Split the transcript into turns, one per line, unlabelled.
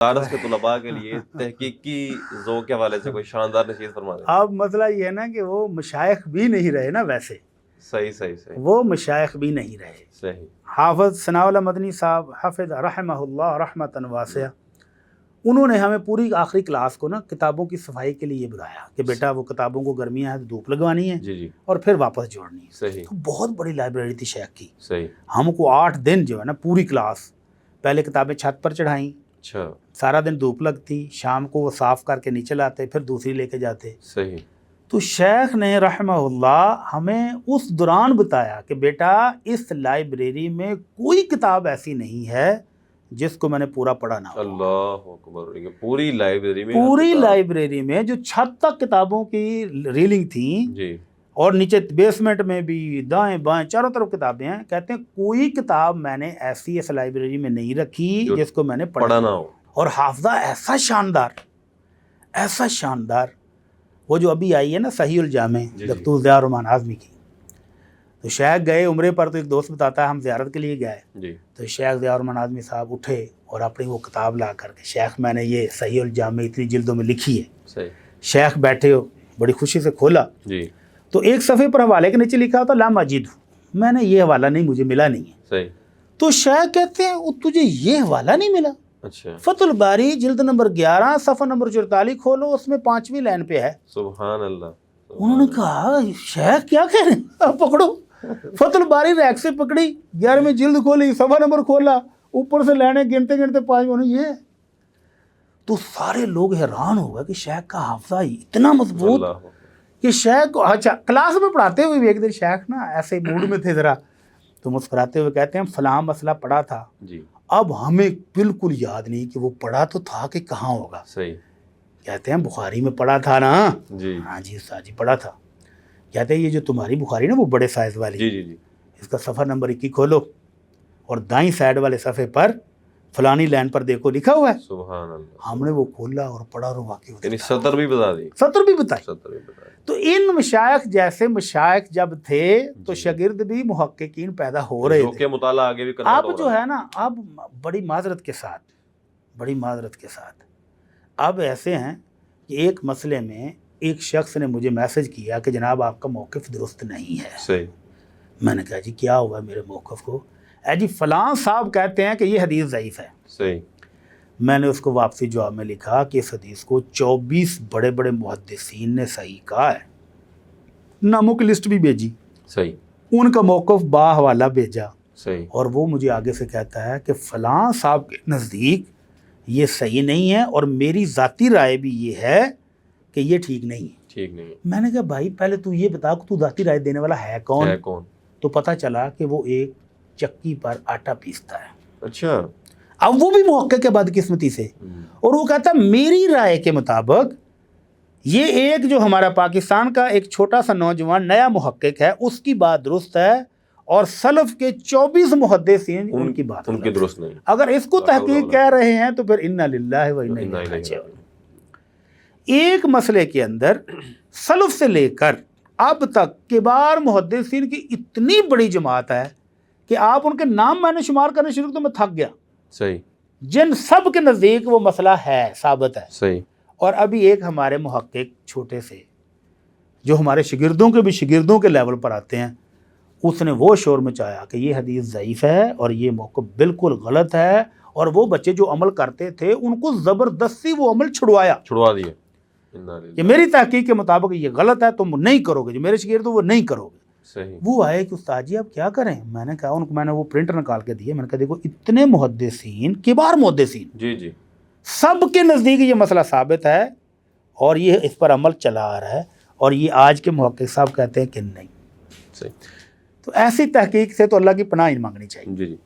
دارس کے طلباء کے لیے تحقیقی ذوق کے حوالے سے کوئی شاندار نشید فرما دیں؟
اب مسئلہ یہ ہے نا کہ وہ مشائخ بھی نہیں رہے نا، ویسے
صحیح
وہ مشائخ بھی نہیں رہے.
صحیح.
حافظ ثناء اللہ مدنی صاحب حفظ رحمہ اللہ رحمۃ واسعہ، انہوں نے ہمیں پوری آخری کلاس کو نا کتابوں کی صفائی کے لیے بلایا کہ بیٹا وہ کتابوں کو گرمیاں ہیں تو دھوپ لگوانی ہے
جی
اور پھر واپس جوڑنی ہے.
صحیح.
تو بہت بڑی لائبریری تھی شیخ کی.
صحیح.
ہم کو 8 دن جو ہے نا پوری کلاس، پہلے کتابیں چھت پر چڑھائیں،
اچھا،
سارا دن دھوپ لگتی، شام کو وہ صاف کر کے نیچے لاتے، پھر دوسری لے کے جاتے.
صحیح.
تو شیخ نے رحمہ اللہ ہمیں اس دوران بتایا کہ بیٹا اس لائبریری میں کوئی کتاب ایسی نہیں ہے جس کو میں نے پورا پڑھا نہ ہو.
اللہ اکبر. پوری
لائبریری میں جو چھت تک کتابوں کی ریلنگ تھیں
جی، اور
نیچے بیسمنٹ میں بھی دائیں بائیں چاروں طرف کتابیں ہیں، کہتے ہیں کوئی کتاب میں نے ایسی اس لائبریری میں نہیں رکھی جس کو میں نے
پڑھا نہ ہو.
اور حافظہ ایسا شاندار وہ جو ابھی آئی ہے نا صحیح الجامع دکتور ضیاء الرحمن اعظمی کی. تو شیخ گئے عمرے پر، تو ایک دوست بتاتا ہے ہم زیارت کے لیے گئے
جی.
تو شیخ ضیاء الرحمن اعظمی صاحب اٹھے اور اپنی وہ کتاب لا کر کے، شیخ میں نے یہ صحیح الجامع اتنی جلدوں میں لکھی ہے.
صحیح.
شیخ بیٹھے ہو، بڑی خوشی سے کھولا
جی.
تو ایک صفحے پر حوالے کے نیچے لکھا ہوتا لا ماجد. میں نے یہ حوالہ نہیں، مجھے ملا نہیں ہے.
صحیح.
تو شیخ کہتے ہیں تجھے یہ حوالہ نہیں ملا؟
اچھا.
فتح الباری جلد نمبر 11 صفحہ نمبر 44 کھولو، اس میں 5ویں لائن پہ ہے.
سبحان اللہ.
انہوں نے کہا شیخ کیا کہہ رہے ہیں، آپ پکڑو. فتح الباری ریک سے پکڑی، 11ویں جلد کھولی، صفحہ نمبر کھولا، اوپر سے لائنیں گنتے 5 یہ. تو سارے لوگ حیران ہو گئے کہ شیخ کا حافظہ اتنا مضبوط کہ شیخ کو، اچھا کلاس میں پڑھاتے ہوئے بھی ایک دن شیخ نا ایسے موڈ میں تھے ذرا، تو مسکراتے ہوئے کہتے ہیں فلاں مسئلہ پڑھا تھا
جی،
اب ہمیں بالکل یاد نہیں کہ وہ پڑھا تو تھا کہ کہاں ہوگا.
صحیح.
کہتے ہیں بخاری میں پڑھا تھا نا.
جی.
ہاں جی استاد جی پڑھا تھا. کہتے ہیں یہ جو تمہاری بخاری نا وہ بڑے سائز والی،
جی جی جی،
اس کا صفحہ نمبر 21 کھولو اور دائیں سائڈ والے صفحے پر فلانی لائن پر دیکھو لکھا ہوا ہے.
سبحان اللہ.
ہم نے وہ کھولا اور پڑھا اور واقعی
یعنی سطر بھی بتا دی.
سطر بھی بتائی. تو ان مشائخ جیسے مشائخ جب تھے تو شاگرد بھی محققین پیدا ہو رہے تھے.
مطالعہ آگے بھی کرنا.
اب جو ہے نا، اب بڑی معذرت کے ساتھ اب ایسے ہیں کہ ایک مسئلے میں ایک شخص نے مجھے میسج کیا کہ جناب آپ کا موقف درست نہیں ہے.
صحیح. میں
نے کہا جی کیا ہوا میرے موقف کو؟ جی فلاں صاحب کہتے ہیں کہ یہ حدیث ضعیف ہے.
صحیح.
میں نے اس کو واپسی جواب میں لکھا کہ اس حدیث کو 24 بڑے بڑے محدثین نے صحیح کہا ہے، ناموں کی لسٹ بھی بھیجی.
صحیح.
ان کا موقف با حوالہ بھیجا.
صحیح. اور
وہ مجھے آگے سے کہتا ہے کہ فلاں صاحب کے نزدیک یہ صحیح نہیں ہے اور میری ذاتی رائے بھی یہ ہے کہ یہ ٹھیک نہیں ہے. میں نے کہا بھائی پہلے تو یہ بتا کہ تو ذاتی رائے دینے والا ہے کون؟ تو پتہ چلا کہ وہ ایک چکی پر آٹا پیستا ہے.
اچھا.
اب وہ بھی محقق ہے بدقسمتی سے، اور وہ کہتا ہے میری رائے کے مطابق یہ ایک جو ہمارا پاکستان کا ایک چھوٹا سا نوجوان نیا محقق ہے اس کی بات درست ہے اور سلف کے 24 محدثین ان کی بات
ان کی درست نہیں.
اگر اس کو تحقیق کہہ رہے ہیں تو پھر انا للہ و انا الیہ راجعون. ایک مسئلے کے اندر سلف سے لے کر اب تک کبار محدثین کی اتنی بڑی جماعت ہے کہ آپ ان کے نام میں نے شمار کرنے شروع تو میں تھک گیا.
صحیح.
جن سب کے نزدیک وہ مسئلہ ہے، ثابت ہے.
صحیح. اور
ابھی ایک ہمارے محقق چھوٹے سے جو ہمارے شاگردوں کے بھی شاگردوں کے لیول پر آتے ہیں، اس نے وہ شور مچایا کہ یہ حدیث ضعیف ہے اور یہ موقف بالکل غلط ہے، اور وہ بچے جو عمل کرتے تھے ان کو زبردستی وہ عمل چھڑوا دیا کہ میری تحقیق کے مطابق یہ غلط ہے، تم نہیں کرو گے، جو میرے شاگرد وہ نہیں کرو گے.
صحیح.
وہ آئے کہ استاد جی اب کیا کریں؟ میں نے کہا ان کو، میں نے وہ پرنٹر نکال کے دیے، میں نے کہا دیکھو اتنے محدثین کبار محدثین
جی جی
سب کے نزدیک یہ مسئلہ ثابت ہے اور یہ اس پر عمل چلا آ رہا ہے، اور یہ آج کے محقق صاحب کہتے ہیں کہ نہیں.
صحیح.
تو ایسی تحقیق سے تو اللہ کی پناہ مانگنی چاہیے.
جی جی.